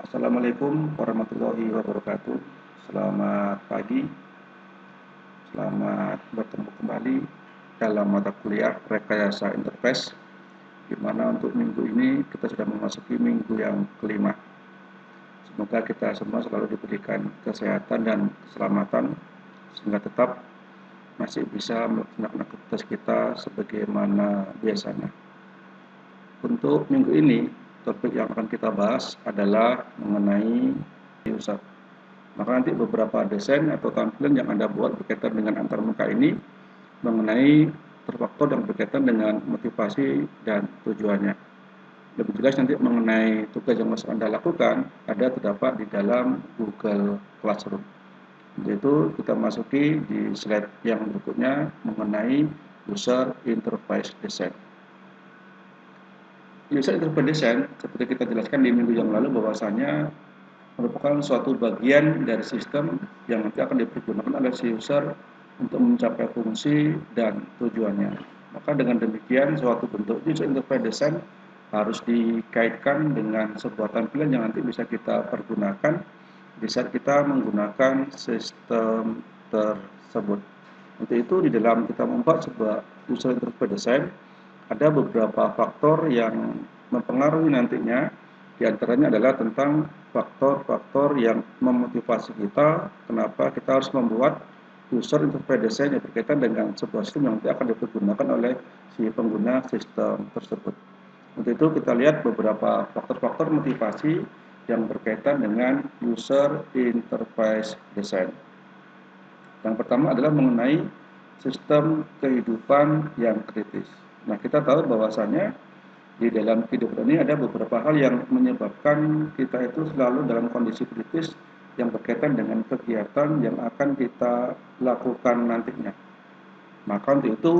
Assalamualaikum warahmatullahi wabarakatuh. Selamat pagi, selamat bertemu kembali dalam mata kuliah Rekayasa Interface, di mana untuk minggu ini kita sudah memasuki minggu yang kelima. Semoga kita semua selalu diberikan kesehatan dan keselamatan, sehingga tetap masih bisa melaksanakan aktivitas kita sebagaimana biasanya. Untuk minggu ini, topik yang akan kita bahas adalah mengenai user. Maka nanti beberapa desain atau tampilan yang Anda buat berkaitan dengan antarmuka ini mengenai faktor yang berkaitan dengan motivasi dan tujuannya. Lebih jelas nanti mengenai tugas yang harus Anda lakukan ada terdapat di dalam Google Classroom. Untuk itu kita masuki di slide yang berikutnya mengenai user interface design. User interface design, seperti kita jelaskan di minggu yang lalu, bahwasanya merupakan suatu bagian dari sistem yang nanti akan dipergunakan oleh si user untuk mencapai fungsi dan tujuannya. Maka dengan demikian suatu bentuk user interface design harus dikaitkan dengan sebuah tampilan yang nanti bisa kita pergunakan di saat kita menggunakan sistem tersebut. Untuk itu di dalam kita membuat sebuah user interface design ada beberapa faktor yang mempengaruhi nantinya. Di antaranya adalah tentang faktor-faktor yang memotivasi kita, kenapa kita harus membuat user interface design yang berkaitan dengan sebuah sistem yang nanti akan dipergunakan oleh si pengguna sistem tersebut. Untuk itu kita lihat beberapa faktor-faktor motivasi yang berkaitan dengan user interface design. Yang pertama adalah mengenai sistem kehidupan yang kritis. Nah, kita tahu bahwasanya di dalam kehidupan ini ada beberapa hal yang menyebabkan kita itu selalu dalam kondisi kritis yang berkaitan dengan kegiatan yang akan kita lakukan nantinya. Maka untuk itu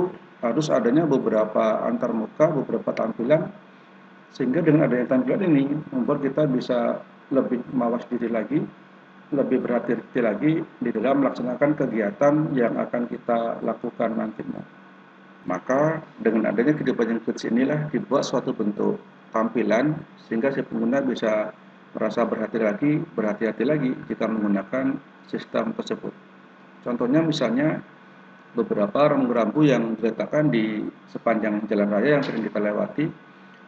harus adanya beberapa antarmuka, beberapa tampilan, sehingga dengan adanya tampilan ini membuat kita bisa lebih mawas diri lagi, lebih berhati-hati lagi di dalam melaksanakan kegiatan yang akan kita lakukan nantinya. Maka dengan adanya kehidupan yang kritis inilah dibuat suatu bentuk tampilan sehingga si pengguna bisa merasa berhati-hati lagi jika menggunakan sistem tersebut. Contohnya misalnya beberapa rambu-rambu yang diletakkan di sepanjang jalan raya yang sering kita lewati,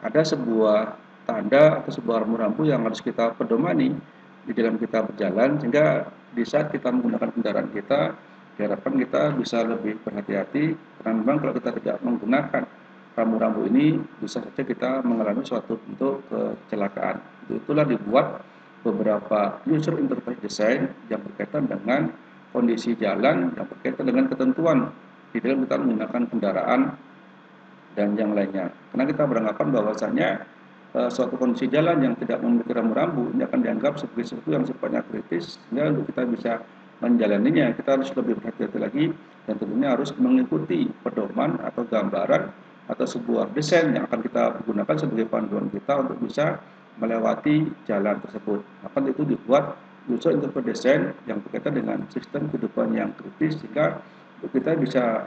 ada sebuah tanda atau sebuah rambu-rambu yang harus kita pedomani di dalam kita berjalan, sehingga di saat kita menggunakan kendaraan kita, diharapkan kita bisa lebih berhati-hati, karena memang kalau kita tidak menggunakan rambu-rambu ini bisa saja kita mengalami suatu bentuk kecelakaan. Itulah dibuat beberapa user interface design yang berkaitan dengan kondisi jalan, yang berkaitan dengan ketentuan di dalam kita menggunakan kendaraan dan yang lainnya. Karena kita beranggapan bahwasanya suatu kondisi jalan yang tidak memiliki rambu-rambu ini akan dianggap sebagai sesuatu yang sifatnya kritis, sehingga untuk kita bisa menjalaninya kita harus lebih berhati-hati lagi dan tentunya harus mengikuti pedoman atau gambaran atau sebuah desain yang akan kita gunakan sebagai panduan kita untuk bisa melewati jalan tersebut. Maka itu dibuat user interface design yang berkaitan dengan sistem kehidupan yang kritis, sehingga kita bisa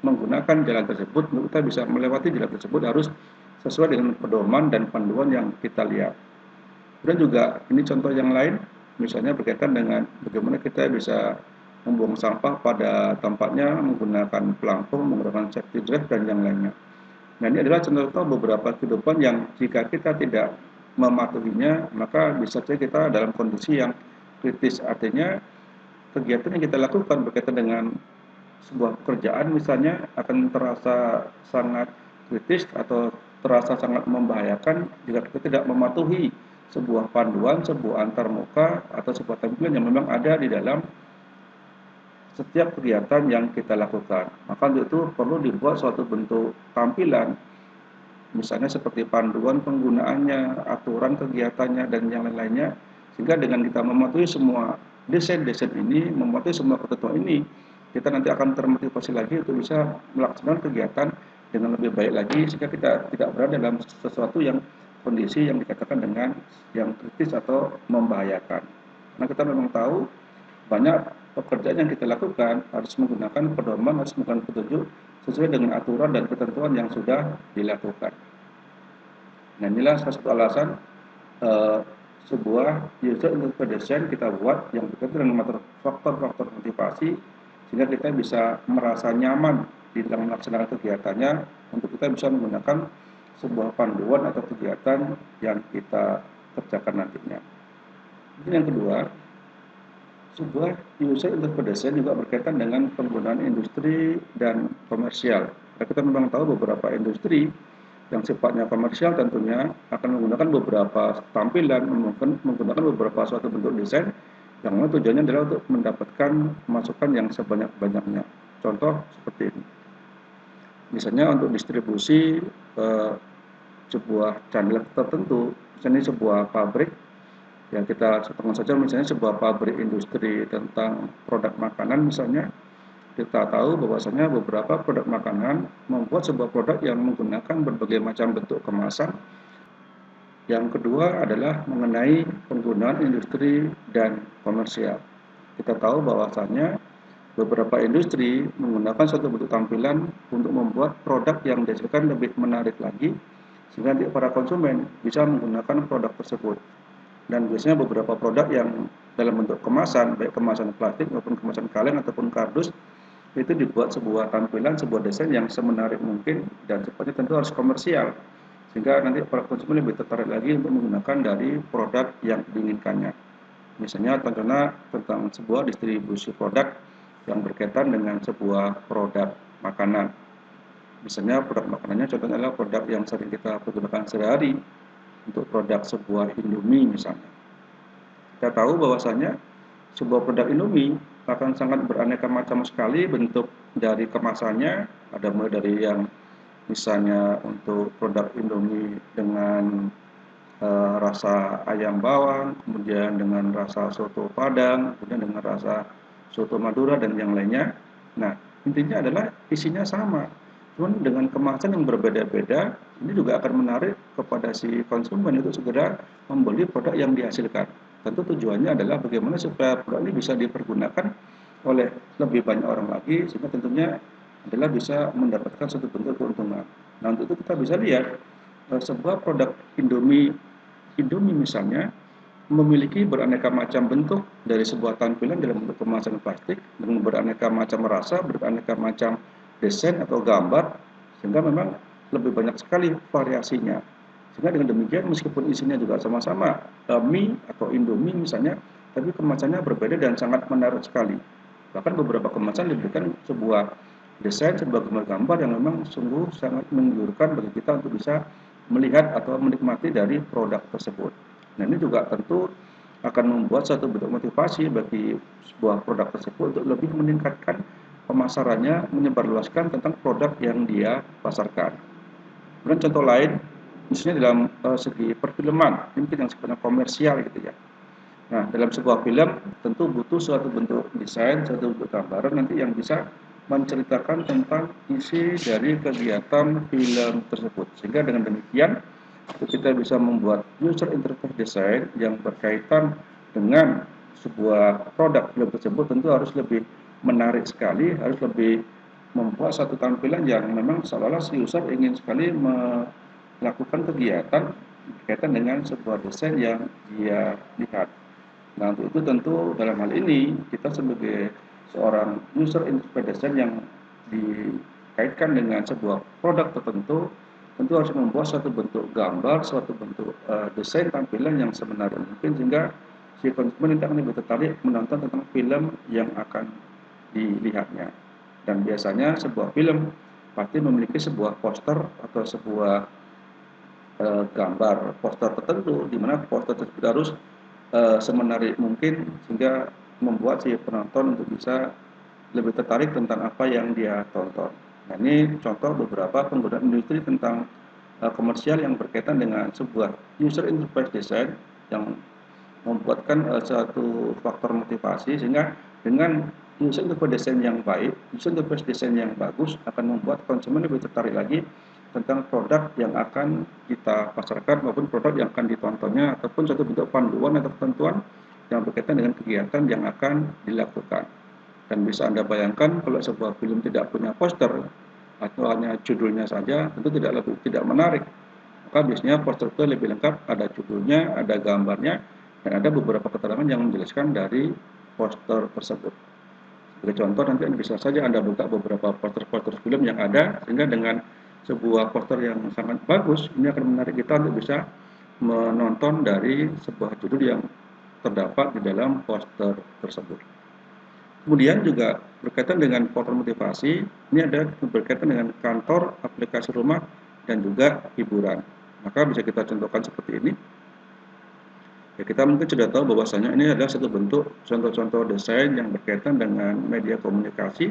menggunakan jalan tersebut, kita bisa melewati jalan tersebut harus sesuai dengan pedoman dan panduan yang kita lihat. Dan juga ini contoh yang lain, misalnya berkaitan dengan bagaimana kita bisa membuang sampah pada tempatnya menggunakan pelampung, menggunakan safety drive dan yang lainnya. Nah, ini adalah contoh-contoh beberapa kehidupan yang jika kita tidak mematuhinya, maka bisa saja kita dalam kondisi yang kritis. Artinya kegiatan yang kita lakukan berkaitan dengan sebuah pekerjaan misalnya akan terasa sangat kritis atau terasa sangat membahayakan jika kita tidak mematuhi sebuah panduan, sebuah antarmuka atau sebuah tampilan yang memang ada di dalam setiap kegiatan yang kita lakukan. Maka untuk itu perlu dibuat suatu bentuk tampilan, misalnya seperti panduan penggunaannya, aturan kegiatannya, dan yang lain-lainnya, sehingga dengan kita mematuhi semua desain-desain ini, mematuhi semua ketentuan ini, kita nanti akan termotivasi lagi untuk bisa melaksanakan kegiatan dengan lebih baik lagi, sehingga kita tidak berada dalam sesuatu yang kondisi yang dikatakan dengan yang kritis atau membahayakan. Karena kita memang tahu banyak pekerjaan yang kita lakukan harus menggunakan pedoman, harus menggunakan petunjuk sesuai dengan aturan dan ketentuan yang sudah dilakukan. Nah, inilah salah satu alasan sebuah user interface design kita buat yang berkaitan dengan faktor-faktor motivasi sehingga kita bisa merasa nyaman di dalam melaksanakan kegiatannya untuk kita bisa menggunakan sebuah panduan atau kegiatan yang kita kerjakan nantinya. Kemudian yang kedua, sebuah user interface design juga berkaitan dengan penggunaan industri dan komersial. Kita memang tahu beberapa industri yang sifatnya komersial tentunya akan menggunakan beberapa tampilan, menggunakan beberapa suatu bentuk desain yang memang tujuannya adalah untuk mendapatkan masukan yang sebanyak-banyaknya. Contoh seperti ini. Misalnya untuk distribusi sebuah channel tertentu, misalnya sebuah pabrik, yang kita setengah saja misalnya sebuah pabrik industri tentang produk makanan misalnya, kita tahu bahwasanya beberapa produk makanan membuat sebuah produk yang menggunakan berbagai macam bentuk kemasan. Yang kedua adalah mengenai penggunaan industri dan komersial. Kita tahu bahwasanya beberapa industri menggunakan suatu bentuk tampilan untuk membuat produk yang dihasilkan lebih menarik lagi sehingga para konsumen bisa menggunakan produk tersebut. Dan biasanya beberapa produk yang dalam bentuk kemasan, baik kemasan plastik maupun kemasan kaleng ataupun kardus, itu dibuat sebuah tampilan, sebuah desain yang semenarik mungkin dan sifatnya tentu harus komersial sehingga nanti para konsumen lebih tertarik lagi untuk menggunakan dari produk yang diinginkannya. Misalnya contohnya tentang sebuah distribusi produk yang berkaitan dengan sebuah produk makanan. Misalnya produk makanannya contohnya adalah produk yang sering kita pergunakan sehari-hari untuk produk sebuah Indomie misalnya. Kita tahu bahwasanya sebuah produk Indomie akan sangat beraneka macam sekali bentuk dari kemasannya, ada mulai dari yang misalnya untuk produk Indomie dengan rasa ayam bawang, kemudian dengan rasa soto Padang, kemudian dengan rasa soto Madura dan yang lainnya. Nah, intinya adalah isinya sama, cuman dengan kemasan yang berbeda-beda. Ini juga akan menarik kepada si konsumen untuk segera membeli produk yang dihasilkan. Tentu tujuannya adalah bagaimana supaya produk ini bisa dipergunakan oleh lebih banyak orang lagi, sehingga tentunya adalah bisa mendapatkan suatu bentuk keuntungan. Nah, untuk itu kita bisa lihat sebuah produk Indomie misalnya memiliki beraneka macam bentuk dari sebuah tampilan dalam bentuk kemasan plastik dengan beraneka macam rasa, beraneka macam desain atau gambar, sehingga memang lebih banyak sekali variasinya. Sehingga dengan demikian meskipun isinya juga sama-sama mie atau Indomie misalnya, tapi kemasannya berbeda dan sangat menarik sekali. Bahkan beberapa kemasan diberikan sebuah desain, sebuah gambar-gambar yang memang sungguh sangat menggiurkan bagi kita untuk bisa melihat atau menikmati dari produk tersebut. Nah, ini juga tentu akan membuat satu bentuk motivasi bagi sebuah produk tersebut untuk lebih meningkatkan pemasarannya, menyebarluaskan tentang produk yang dia pasarkan. Kemudian contoh lain, misalnya dalam segi perfilman, ini mungkin yang sifatnya komersial gitu ya. Nah, dalam sebuah film tentu butuh suatu bentuk desain, suatu bentuk gambaran nanti yang bisa menceritakan tentang isi dari kegiatan film tersebut. Sehingga dengan demikian kita bisa membuat user interface design yang berkaitan dengan sebuah produk film tersebut tentu harus lebih menarik sekali, harus lebih membuat satu tampilan yang memang seolah-olah si user ingin sekali melakukan kegiatan berkaitan dengan sebuah desain yang dia lihat. Nah, untuk itu tentu dalam hal ini kita sebagai seorang user interface design yang dikaitkan dengan sebuah produk tertentu, tentu harus membuat suatu bentuk gambar, suatu bentuk desain tampilan yang sebenarnya mungkin sehingga si konsumen tidak akan lebih tertarik menonton tentang film yang akan dilihatnya. Dan biasanya sebuah film pasti memiliki sebuah poster atau sebuah gambar poster tertentu di mana poster tersebut harus semenarik mungkin sehingga membuat si penonton untuk bisa lebih tertarik tentang apa yang dia tonton. Nah, ini contoh beberapa penggunaan industri tentang komersial yang berkaitan dengan sebuah user interface design yang membuatkan suatu faktor motivasi sehingga dengan user interface design yang baik, user interface design yang bagus akan membuat konsumen lebih tertarik lagi tentang produk yang akan kita pasarkan maupun produk yang akan ditontonnya ataupun suatu bentuk panduan atau ketentuan yang berkaitan dengan kegiatan yang akan dilakukan. Dan bisa Anda bayangkan kalau sebuah film tidak punya poster atau hanya judulnya saja tentu tidak menarik. Maka biasanya poster itu lebih lengkap, ada judulnya, ada gambarnya, dan ada beberapa keterangan yang menjelaskan dari poster tersebut. Sebagai contoh, nanti bisa saja Anda buka beberapa poster-poster film yang ada, sehingga dengan sebuah poster yang sangat bagus, ini akan menarik kita untuk bisa menonton dari sebuah judul yang terdapat di dalam poster tersebut. Kemudian juga berkaitan dengan portal motivasi, ini ada berkaitan dengan kantor, aplikasi rumah, dan juga hiburan. Maka bisa kita contohkan seperti ini. Ya, kita mungkin sudah tahu bahwasanya ini adalah satu bentuk contoh-contoh desain yang berkaitan dengan media komunikasi.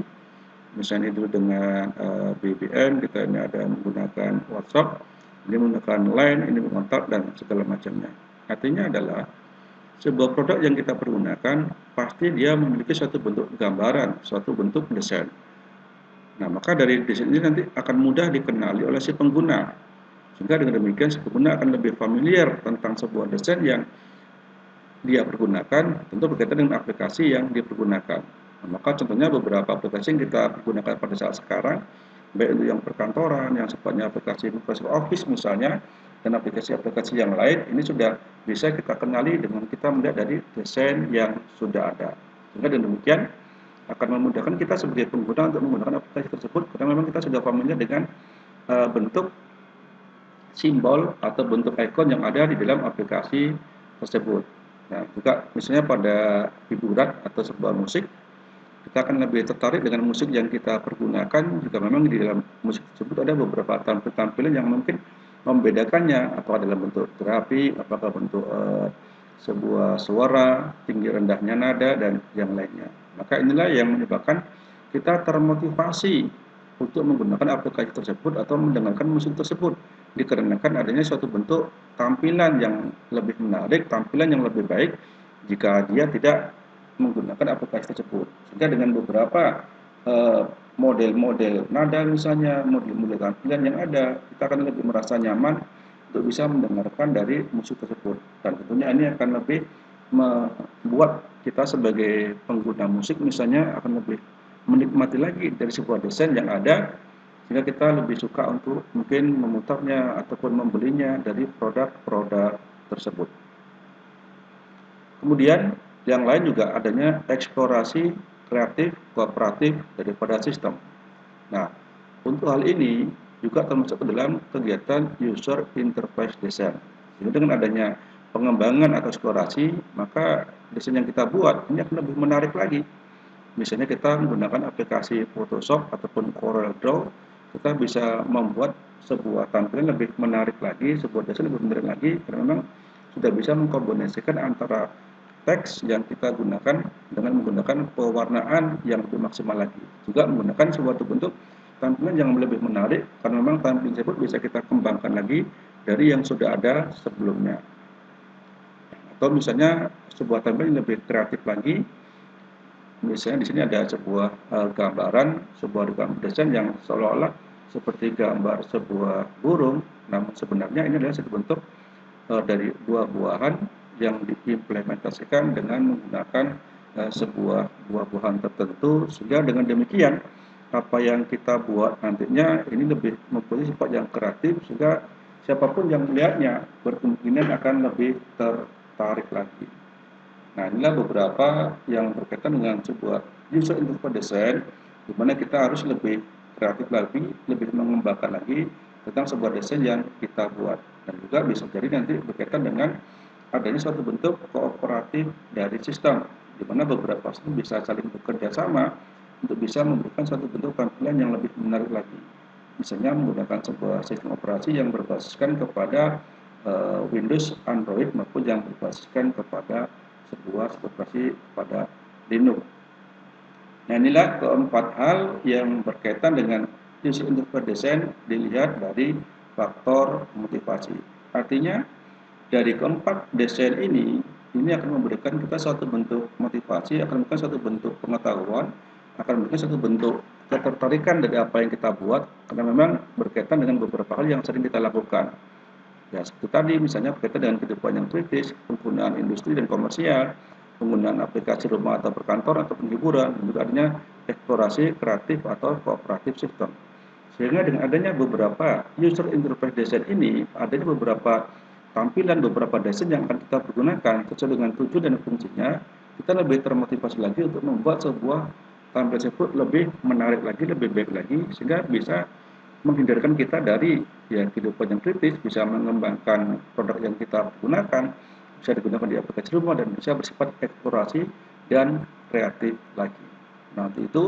Misalnya itu dengan BBM, kita ini ada menggunakan WhatsApp, ini menggunakan Line, ini mengontak, dan segala macamnya. Artinya adalah sebuah produk yang kita pergunakan pasti dia memiliki suatu bentuk gambaran, suatu bentuk desain. Nah, maka dari desain ini nanti akan mudah dikenali oleh si pengguna. Sehingga dengan demikian si pengguna akan lebih familiar tentang sebuah desain yang dia pergunakan, tentu berkaitan dengan aplikasi yang dipergunakan. Nah, maka contohnya beberapa aplikasi yang kita pergunakan pada saat sekarang, baik itu yang perkantoran, yang sifatnya aplikasi Microsoft Office misalnya, dan aplikasi-aplikasi yang lain, ini sudah bisa kita kenali dengan kita melihat dari desain yang sudah ada. Sehingga dengan demikian akan memudahkan kita sebagai pengguna untuk menggunakan aplikasi tersebut, karena memang kita sudah familiar dengan bentuk simbol atau bentuk ikon yang ada di dalam aplikasi tersebut. Nah, juga misalnya pada hiburan atau sebuah musik, kita akan lebih tertarik dengan musik yang kita pergunakan jika memang di dalam musik tersebut ada beberapa tampilan yang mungkin membedakannya, apakah dalam bentuk terapi, apakah bentuk sebuah suara, tinggi rendahnya nada, dan yang lainnya. Maka inilah yang menyebabkan kita termotivasi untuk menggunakan aplikasi tersebut atau mendengarkan musik tersebut, dikarenakan adanya suatu bentuk tampilan yang lebih menarik, tampilan yang lebih baik jika dia tidak menggunakan aplikasi tersebut. Sehingga dengan beberapa model-model nada misalnya, model-model tampilan yang ada, kita akan lebih merasa nyaman untuk bisa mendengarkan dari musik tersebut. Dan tentunya ini akan lebih membuat kita sebagai pengguna musik misalnya akan lebih menikmati lagi dari sebuah desain yang ada, sehingga kita lebih suka untuk mungkin memutarnya ataupun membelinya dari produk-produk tersebut. Kemudian yang lain juga adanya eksplorasi kreatif kooperatif daripada sistem. Nah, untuk hal ini juga termasuk ke dalam kegiatan user interface design. Jadi dengan adanya pengembangan atau eksplorasi, maka desain yang kita buat ini akan lebih menarik lagi. Misalnya kita menggunakan aplikasi Photoshop ataupun Corel Draw, kita bisa membuat sebuah tampilan lebih menarik lagi, sebuah desain lebih menarik lagi, karena memang sudah bisa mengkombinasikan antara teks yang kita gunakan dengan menggunakan pewarnaan yang lebih maksimal lagi. Juga menggunakan suatu bentuk tampilan yang lebih menarik, karena memang tampilan tersebut bisa kita kembangkan lagi dari yang sudah ada sebelumnya. Atau misalnya sebuah tampilan yang lebih kreatif lagi, misalnya di sini ada sebuah gambaran, sebuah desain yang seolah-olah seperti gambar sebuah burung, namun sebenarnya ini adalah satu bentuk dari buah-buahan yang diimplementasikan dengan menggunakan sebuah buah-buahan tertentu, sehingga dengan demikian apa yang kita buat nantinya ini lebih mempunyai sifat yang kreatif, sehingga siapapun yang melihatnya berkemungkinan akan lebih tertarik lagi. Nah, inilah beberapa yang berkaitan dengan sebuah user interface design, di mana kita harus lebih kreatif lagi, lebih mengembangkan lagi tentang sebuah desain yang kita buat. Dan juga bisa jadi nanti berkaitan dengan adanya suatu bentuk kooperatif dari sistem, di mana beberapa sistem bisa saling bekerja sama untuk bisa memberikan suatu bentuk tampilan yang lebih menarik lagi. Misalnya menggunakan sebuah sistem operasi yang berbasiskan kepada Windows, Android, maupun yang berbasiskan kepada sebuah operasi pada Linux. Nah, inilah keempat hal yang berkaitan dengan user interface design dilihat dari faktor motivasi. Artinya dari keempat desain ini akan memberikan kita suatu bentuk motivasi, akan memberikan suatu bentuk pengetahuan, akan memberikan suatu bentuk ketertarikan dari apa yang kita buat, karena memang berkaitan dengan beberapa hal yang sering kita lakukan. Ya, seperti tadi misalnya berkaitan dengan kehidupan yang kritis, penggunaan industri dan komersial, penggunaan aplikasi rumah atau perkantoran atau penghiburan, dan juga adanya eksplorasi kreatif atau kooperatif sistem. Sehingga dengan adanya beberapa user interface design ini, adanya beberapa tampilan, beberapa desain yang akan kita pergunakan sesuai dengan tujuan dan fungsinya, kita lebih termotivasi lagi untuk membuat sebuah tampilan tersebut lebih menarik lagi, lebih baik lagi, sehingga bisa menghindarkan kita dari ya kehidupan yang kritis, bisa mengembangkan produk yang kita gunakan, bisa digunakan di aplikasi rumah dan bisa bersifat eksplorasi dan kreatif lagi. Nah, untuk itu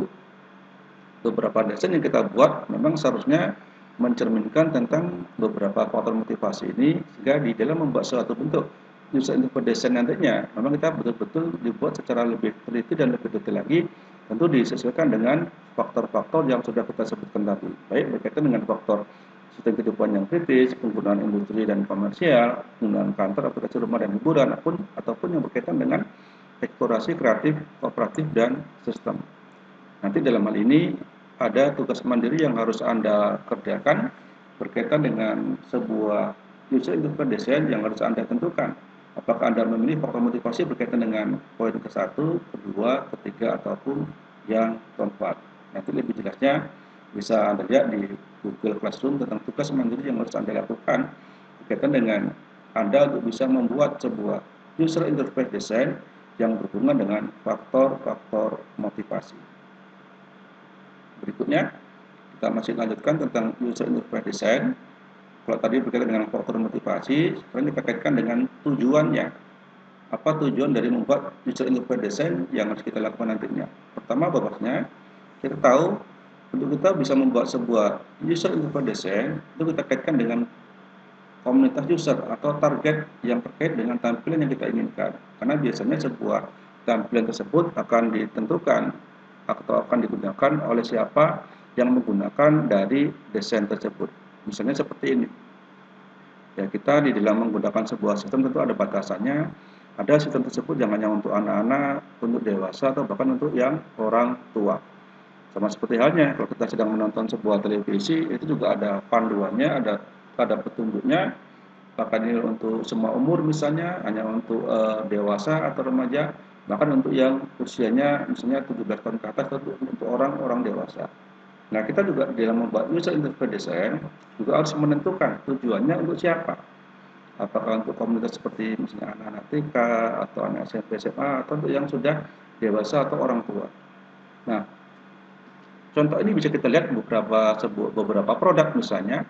beberapa desain yang kita buat memang seharusnya mencerminkan tentang beberapa faktor motivasi ini, sehingga di dalam membuat suatu bentuk user interface design nantinya memang kita betul-betul dibuat secara lebih teliti dan lebih detail lagi, tentu disesuaikan dengan faktor-faktor yang sudah kita sebutkan tadi, baik berkaitan dengan faktor sistem kehidupan yang kritis, penggunaan industri dan komersial, penggunaan kantor, aplikasi rumah dan hiburan, ataupun yang berkaitan dengan eksplorasi kreatif, kooperatif, dan sistem. Nanti dalam hal ini ada tugas mandiri yang harus Anda kerjakan berkaitan dengan sebuah user interface design yang harus Anda tentukan. Apakah Anda memilih faktor motivasi berkaitan dengan poin ke-1, kedua, ketiga, ataupun yang keempat. Nanti lebih jelasnya bisa Anda lihat di Google Classroom tentang tugas mandiri yang harus Anda lakukan berkaitan dengan Anda untuk bisa membuat sebuah user interface design yang berhubungan dengan faktor-faktor motivasi. Berikutnya, kita masih lanjutkan tentang user interface design. Kalau tadi berkaitan dengan faktor motivasi, sekarang kita kaitkan dengan tujuannya. Apa tujuan dari membuat user interface design yang harus kita lakukan nantinya? Pertama, bahwasanya kita tahu untuk kita bisa membuat sebuah user interface design, itu kita kaitkan dengan komunitas user atau target yang terkait dengan tampilan yang kita inginkan. Karena biasanya sebuah tampilan tersebut akan ditentukan atau akan digunakan oleh siapa yang menggunakan dari desain tersebut. Misalnya seperti ini. Ya, kita di dalam menggunakan sebuah sistem tentu ada batasannya. Ada sistem tersebut yang hanya untuk anak-anak, untuk dewasa, atau bahkan untuk yang orang tua. Sama seperti halnya kalau kita sedang menonton sebuah televisi, itu juga ada panduannya, ada petunjuknya, bahkan ini untuk semua umur misalnya, hanya untuk dewasa atau remaja, bahkan untuk yang usianya misalnya 17 tahun ke atas, atau untuk orang-orang dewasa. Nah, kita juga dalam membuat user interface design juga harus menentukan tujuannya untuk siapa. Apakah untuk komunitas seperti misalnya anak-anak TK atau anak SMP SMA, atau untuk yang sudah dewasa atau orang tua. Nah, contoh ini bisa kita lihat beberapa produk misalnya.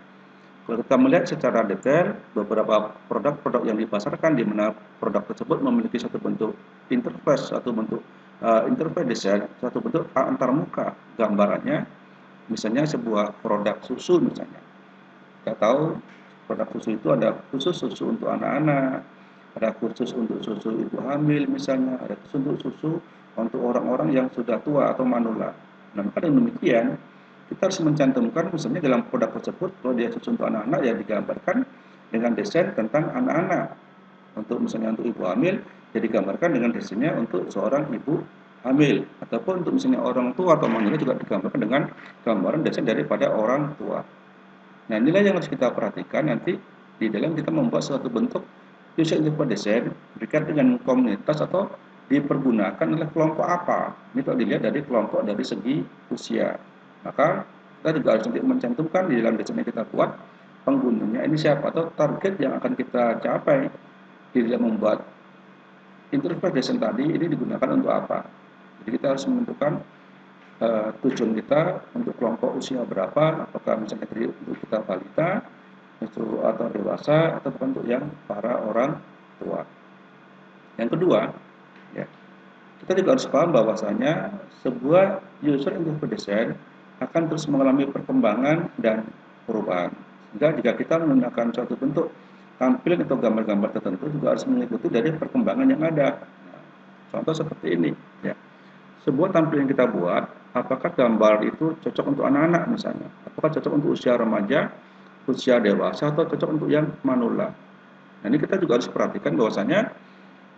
Kalau kita melihat secara detail, beberapa produk-produk yang dipasarkan di mana produk tersebut memiliki satu bentuk interface, satu bentuk interface design, satu bentuk antarmuka gambarannya. Misalnya sebuah produk susu misalnya. Kita tahu produk susu itu ada khusus susu untuk anak-anak, ada khusus untuk susu ibu hamil misalnya, ada khusus untuk susu untuk orang-orang yang sudah tua atau manula. Nah, maka dengan demikian kita harus mencantumkan misalnya dalam produk tersebut kalau dia susu untuk anak-anak ya digambarkan dengan desain tentang anak-anak. Untuk misalnya untuk ibu hamil ya digambarkan dengan desainnya untuk seorang ibu hamil, ataupun untuk misalnya orang tua atau manula juga digambarkan dengan gambaran desain daripada orang tua. Nah, inilah yang harus kita perhatikan nanti di dalam kita membuat suatu bentuk user interface design berkaitan dengan komunitas atau dipergunakan oleh kelompok apa. Ini kalau dilihat dari kelompok dari segi usia. Maka kita juga harus nanti mencantumkan di dalam desain yang kita buat penggunanya ini siapa atau target yang akan kita capai di dalam membuat interface design tadi ini digunakan untuk apa. Jadi kita harus menentukan tujuan kita untuk kelompok usia berapa, apakah misalnya tadi untuk kita balita, atau dewasa, atau untuk yang para orang tua. Yang kedua, ya, kita juga harus paham bahwasanya sebuah user interface design akan terus mengalami perkembangan dan perubahan. Sehingga jika kita menggunakan suatu bentuk tampilan atau gambar-gambar tertentu juga harus mengikuti dari perkembangan yang ada. Nah, contoh seperti ini, ya. Sebuah tampilan yang kita buat, apakah gambar itu cocok untuk anak-anak misalnya? Apakah cocok untuk usia remaja, usia dewasa, atau cocok untuk yang manula? Nah, ini kita juga harus perhatikan bahwasanya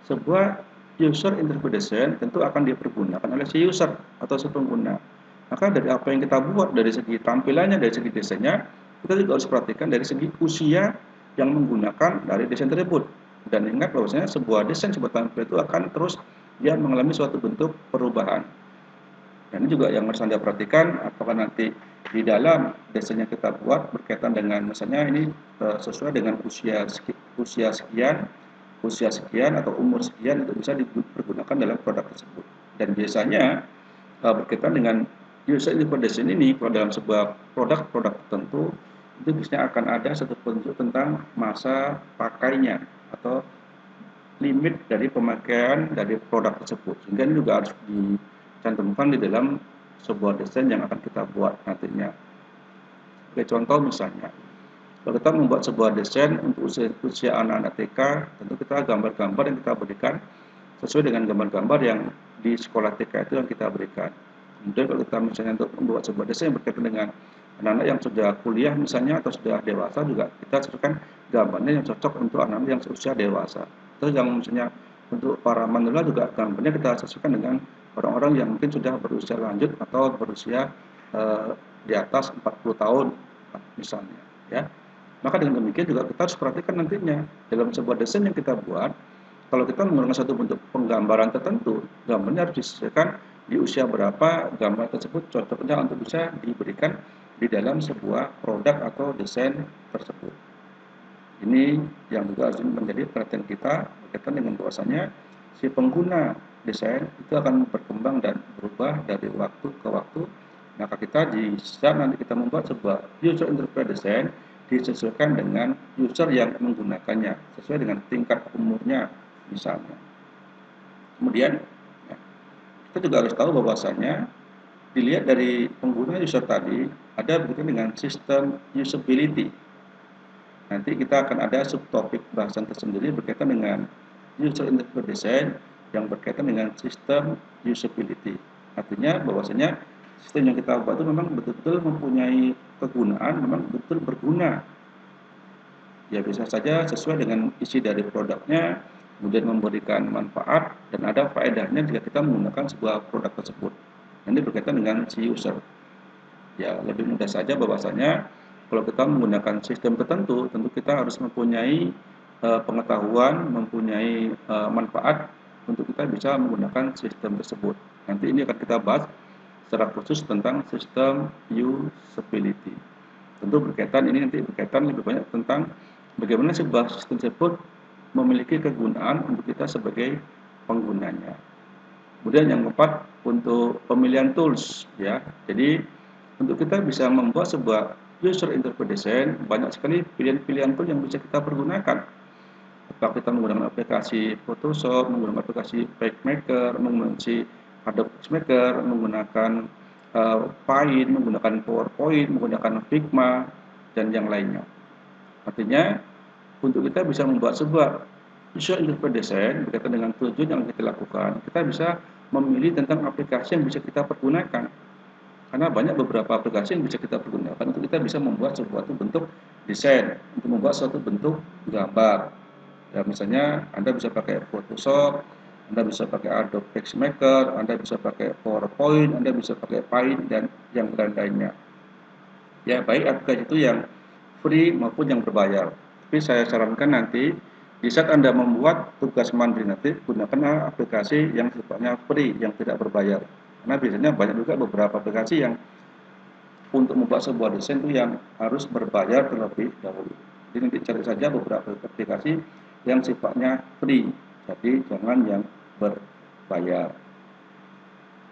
sebuah user interface design tentu akan dipergunakan oleh si user atau si pengguna. Maka dari apa yang kita buat, dari segi tampilannya, dari segi desainnya, kita juga harus perhatikan dari segi usia yang menggunakan dari desain tersebut. Dan ingat bahwasanya sebuah desain, sebuah tampilan itu akan terus dia mengalami suatu bentuk perubahan. Dan ini juga yang harus Anda perhatikan, apakah nanti di dalam desain yang kita buat berkaitan dengan misalnya ini sesuai dengan usia sekian, atau umur sekian untuk bisa dipergunakan dalam produk tersebut. Dan biasanya berkaitan dengan user interpretation ini kalau dalam sebuah produk tertentu itu biasanya akan ada satu petunjuk tentang masa pakainya atau limit dari pemakaian dari produk tersebut, sehingga ini juga harus dicantumkan di dalam sebuah desain yang akan kita buat nantinya. Sebagai contoh misalnya, kalau kita membuat sebuah desain untuk usia anak-anak TK, tentu kita gambar-gambar yang kita berikan sesuai dengan gambar-gambar yang di sekolah TK itu yang kita berikan. Kemudian kalau kita misalnya untuk membuat sebuah desain yang berkaitan dengan anak-anak yang sudah kuliah misalnya atau sudah dewasa, juga kita sesuaikan gambarnya yang cocok untuk anak-anak yang usia dewasa. Terus yang misalnya untuk para manula juga gambarnya kita sesuaikan dengan orang-orang yang mungkin sudah berusia lanjut atau berusia di atas 40 tahun misalnya, ya. Maka dengan demikian juga kita harus perhatikan nantinya dalam sebuah desain yang kita buat, kalau kita menggunakan satu bentuk penggambaran tertentu, gambarnya harus disesuaikan di usia berapa gambar tersebut cocoknya untuk bisa diberikan di dalam sebuah produk atau desain tersebut. Ini yang juga harus menjadi perhatian kita berkaitan dengan bahwasanya si pengguna desain itu akan berkembang dan berubah dari waktu ke waktu. Maka kita di saat nanti kita membuat sebuah user interface design disesuaikan dengan user yang menggunakannya sesuai dengan tingkat umurnya misalnya. Kemudian ya, kita juga harus tahu bahwasanya dilihat dari pengguna user tadi ada berkaitan dengan sistem usability. Nanti kita akan ada subtopik bahasan tersendiri berkaitan dengan user interface design yang berkaitan dengan sistem usability. Artinya bahwasanya sistem yang kita buat itu memang betul-betul mempunyai kegunaan, memang betul berguna. Ya bisa saja sesuai dengan isi dari produknya, kemudian memberikan manfaat dan ada faedahnya jika kita menggunakan sebuah produk tersebut. Ini berkaitan dengan si user. Ya lebih mudah saja bahwasanya kalau kita menggunakan sistem tertentu, tentu kita harus mempunyai pengetahuan, mempunyai manfaat untuk kita bisa menggunakan sistem tersebut. Nanti ini akan kita bahas secara khusus tentang sistem usability. Tentu berkaitan ini nanti berkaitan lebih banyak tentang bagaimana sebuah sistem tersebut memiliki kegunaan untuk kita sebagai penggunanya. Kemudian yang keempat untuk pemilihan tools ya. Jadi untuk kita bisa membuat sebuah user interface design banyak sekali pilihan-pilihan tool yang bisa kita pergunakan. Apakah kita menggunakan aplikasi Photoshop, menggunakan aplikasi PageMaker, menggunakan Adobe PageMaker, menggunakan Paint, menggunakan PowerPoint, menggunakan Figma, dan yang lainnya. Artinya, untuk kita bisa membuat sebuah user interface design berkaitan dengan tujuan yang kita lakukan, kita bisa memilih tentang aplikasi yang bisa kita pergunakan. Karena banyak beberapa aplikasi yang bisa kita pergunakan untuk kita bisa membuat sebuah bentuk desain, untuk membuat suatu bentuk gambar. Ya, misalnya Anda bisa pakai Photoshop, Anda bisa pakai Adobe PageMaker, Anda bisa pakai PowerPoint, Anda bisa pakai Paint, dan yang lain-lainnya. Ya, baik aplikasi itu yang free maupun yang berbayar. Tapi saya sarankan nanti, di saat Anda membuat tugas mandiri nanti, gunakan aplikasi yang sifatnya free, yang tidak berbayar. Karena biasanya banyak juga beberapa aplikasi yang untuk membuat sebuah desain itu yang harus berbayar terlebih dahulu. Jadi nanti cari saja beberapa aplikasi yang sifatnya free, jadi jangan yang berbayar.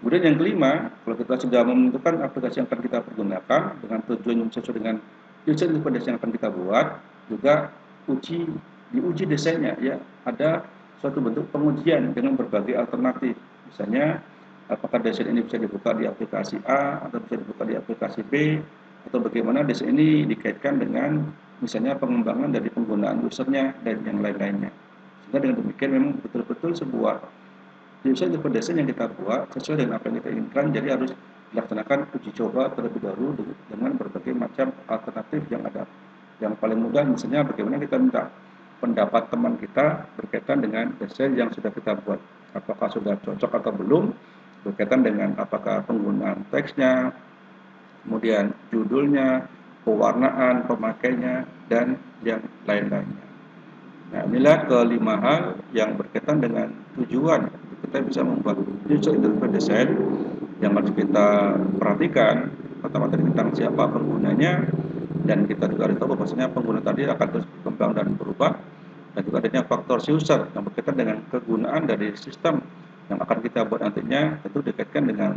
Kemudian yang kelima, kalau kita sudah menentukan aplikasi yang akan kita pergunakan dengan tujuan yang sesuai dengan user interface yang akan kita buat, juga diuji desainnya ya. Ada suatu bentuk pengujian dengan berbagai alternatif. Misalnya apakah desain ini bisa dibuka di aplikasi A atau bisa dibuka di aplikasi B, atau bagaimana desain ini dikaitkan dengan misalnya pengembangan dari penggunaan usernya dan yang lain-lainnya. Sehingga dengan demikian memang betul-betul sebuah user interface design yang kita buat sesuai dengan apa yang kita inginkan, jadi harus dilaksanakan uji coba terlebih dahulu dengan berbagai macam alternatif yang ada. Yang paling mudah misalnya bagaimana kita minta pendapat teman kita berkaitan dengan desain yang sudah kita buat. Apakah sudah cocok atau belum, berkaitan dengan apakah penggunaan teksnya, kemudian judulnya, pewarnaan, pemakainya, dan yang lain-lainnya. Nah, inilah kelima hal yang berkaitan dengan tujuan kita bisa membuat user interface design yang harus kita perhatikan materi tentang siapa penggunanya, dan kita juga harus tahu bahwasanya pengguna tadi akan terus berkembang dan berubah, dan juga adanya faktor user yang berkaitan dengan kegunaan dari sistem yang akan kita buat nantinya, tentu dikaitkan dengan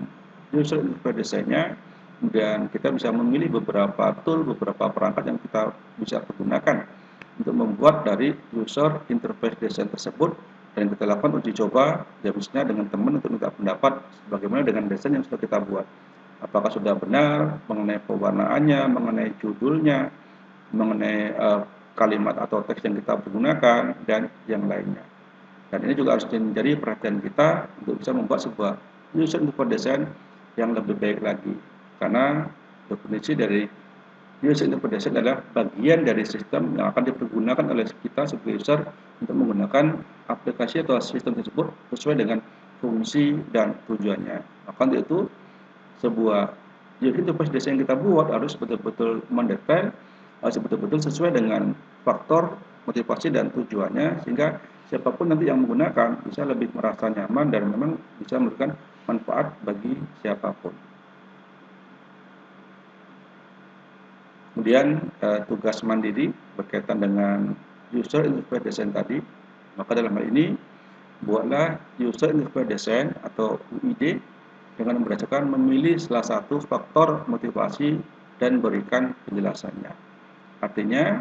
user interface design-nya. Kemudian kita bisa memilih beberapa tool, beberapa perangkat yang kita bisa gunakan untuk membuat dari user interface design tersebut, dan kita lakukan uji coba misalnya dengan teman untuk minta pendapat bagaimana dengan desain yang sudah kita buat, apakah sudah benar mengenai pewarnaannya, mengenai judulnya, mengenai kalimat atau teks yang kita gunakan, dan yang lainnya. Dan ini juga harus menjadi perhatian kita untuk bisa membuat sebuah user interface design yang lebih baik lagi, karena definisi dari user interface design adalah bagian dari sistem yang akan dipergunakan oleh kita sebagai user untuk menggunakan aplikasi atau sistem tersebut sesuai dengan fungsi dan tujuannya. Maka untuk itu, sebuah user interface design yang kita buat harus betul-betul mendetail, harus betul-betul sesuai dengan faktor motivasi dan tujuannya, sehingga siapapun nanti yang menggunakan bisa lebih merasa nyaman dan memang bisa memberikan manfaat bagi siapapun. Kemudian tugas mandiri berkaitan dengan user interface design tadi, maka dalam hal ini buatlah user interface design atau UID dengan berdasarkan memilih salah satu faktor motivasi dan berikan penjelasannya. Artinya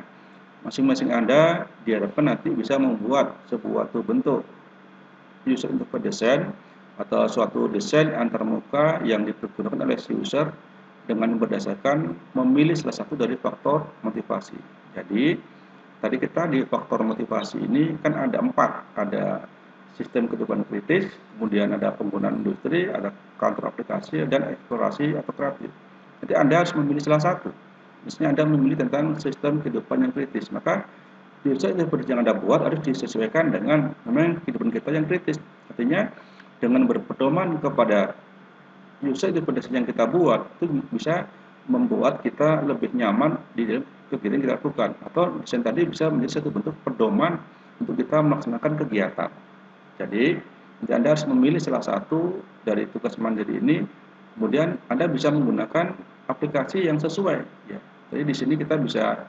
masing-masing Anda diharapkan nanti bisa membuat sebuah bentuk user interface design atau suatu desain antarmuka yang dipergunakan oleh si user dengan berdasarkan memilih salah satu dari faktor motivasi. Jadi tadi kita di faktor motivasi ini kan ada 4, ada sistem kehidupan kritis, kemudian ada penggunaan industri, ada counter aplikasi, dan eksplorasi atau kreatif. Jadi Anda harus memilih salah satu. Misalnya Anda memilih tentang sistem kehidupan yang kritis, maka user interface yang Anda buat harus disesuaikan dengan memang kehidupan kita yang kritis. Artinya dengan berpedoman kepada user interface yang kita buat, itu bisa membuat kita lebih nyaman di dalam kegiatan yang kita lakukan, atau desain tadi bisa menjadi satu bentuk pedoman untuk kita melaksanakan kegiatan. Jadi Anda harus memilih salah satu dari tugas mandiri ini, kemudian Anda bisa menggunakan aplikasi yang sesuai. Ya. Jadi di sini kita bisa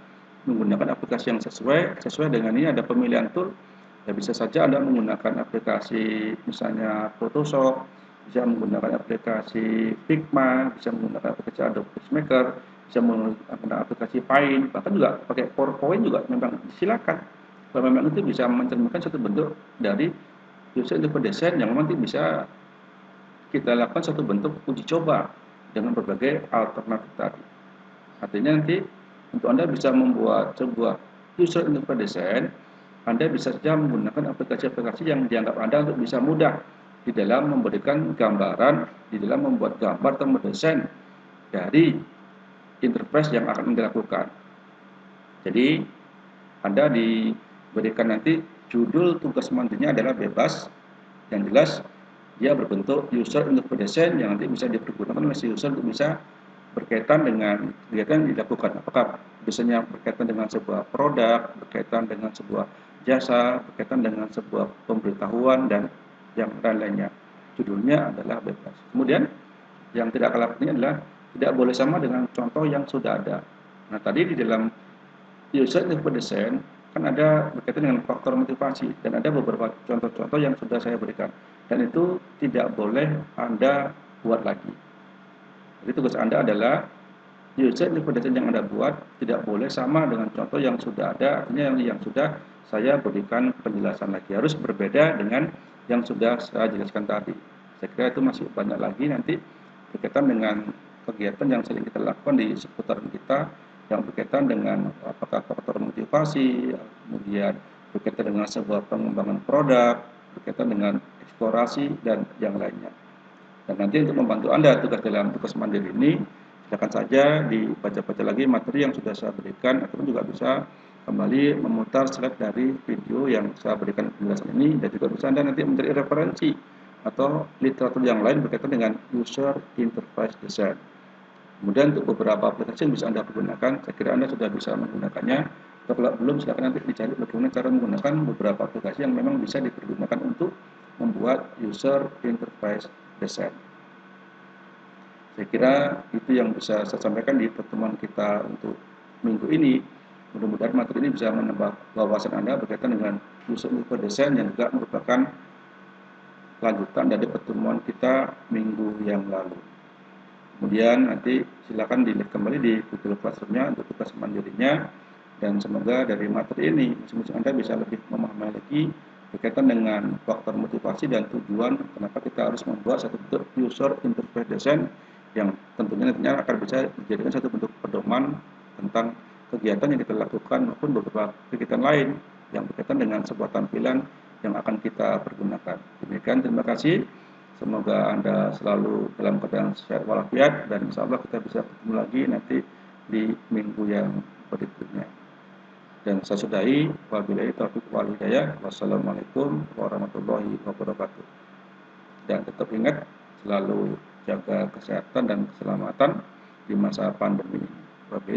menggunakan aplikasi yang sesuai dengan ini ada pemilihan tool. Ya, bisa saja Anda menggunakan aplikasi misalnya Photoshop, bisa menggunakan aplikasi Figma, bisa menggunakan aplikasi Adobe PageMaker, bisa menggunakan aplikasi Paint, bahkan juga pakai PowerPoint juga memang silakan. Kalau memang itu bisa mencerminkan satu bentuk dari user interface design yang nanti bisa kita lakukan satu bentuk uji coba dengan berbagai alternatif tadi. Artinya nanti untuk Anda bisa membuat sebuah user interface design, Anda bisa saja menggunakan aplikasi-aplikasi yang dianggap Anda untuk bisa mudah di dalam memberikan gambaran, di dalam membuat gambar atau mendesain dari interface yang akan Anda lakukan. Jadi Anda diberikan nanti judul tugas mandirinya adalah bebas, yang jelas dia berbentuk user interface design yang nanti bisa dipergunakan oleh si user untuk bisa berkaitan dengan kegiatan yang dilakukan. Apakah biasanya berkaitan dengan sebuah produk, berkaitan dengan sebuah jasa, berkaitan dengan sebuah pemberitahuan, dan yang lain-lainnya. Judulnya adalah bebas. Kemudian yang tidak kalah penting adalah tidak boleh sama dengan contoh yang sudah ada. Nah, tadi di dalam user interface design kan ada berkaitan dengan faktor motivasi, dan ada beberapa contoh-contoh yang sudah saya berikan, dan itu tidak boleh Anda buat lagi. Jadi tugas Anda adalah user interface design yang Anda buat tidak boleh sama dengan contoh yang sudah ada, artinya yang sudah saya berikan penjelasan lagi, harus berbeda dengan yang sudah saya jelaskan tadi. Saya kira itu masih banyak lagi nanti berkaitan dengan kegiatan yang sering kita lakukan di seputaran kita, yang berkaitan dengan apakah faktor motivasi, kemudian berkaitan dengan sebuah pengembangan produk, berkaitan dengan eksplorasi, dan yang lainnya. Dan nanti untuk membantu Anda dalam tugas mandiri ini, silakan saja dibaca-baca lagi materi yang sudah saya berikan, ataupun juga bisa kembali memutar slide dari video yang saya berikan penjelasan ini, dan juga bisa Anda nanti mencari referensi atau literatur yang lain berkaitan dengan user interface design. Kemudian untuk beberapa aplikasi yang bisa Anda gunakan, saya kira Anda sudah bisa menggunakannya. Kalau belum, silakan nanti dicari bagaimana cara menggunakan beberapa aplikasi yang memang bisa dipergunakan untuk membuat user interface design. Saya kira itu yang bisa saya sampaikan di pertemuan kita untuk minggu ini. Mudah-mudahan materi ini bisa menambah wawasan Anda berkaitan dengan user desain yang juga merupakan lanjutan dari pertemuan kita minggu yang lalu. Kemudian nanti silakan dilihat kembali di Google Classroom-nya untuk tugas mandirinya, dan semoga dari materi ini masing-masing Anda bisa lebih memahami lagi berkaitan dengan faktor motivasi dan tujuan kenapa kita harus membuat satu bentuk user interface design yang tentunya nantinya akan bisa dijadikan satu bentuk pedoman tentang kegiatan yang kita lakukan maupun beberapa kegiatan lain yang berkaitan dengan sebuah tampilan yang akan kita pergunakan. Demikian, terima kasih. Semoga Anda selalu dalam keadaan sehat walafiat, dan insya Allah kita bisa ketemu lagi nanti di minggu yang berikutnya. Dan saya sudahi, wabillahi taufiq wal hidayah. Wassalamualaikum warahmatullahi wabarakatuh. Dan tetap ingat selalu jaga kesehatan dan keselamatan di masa pandemi ini. Wabillahi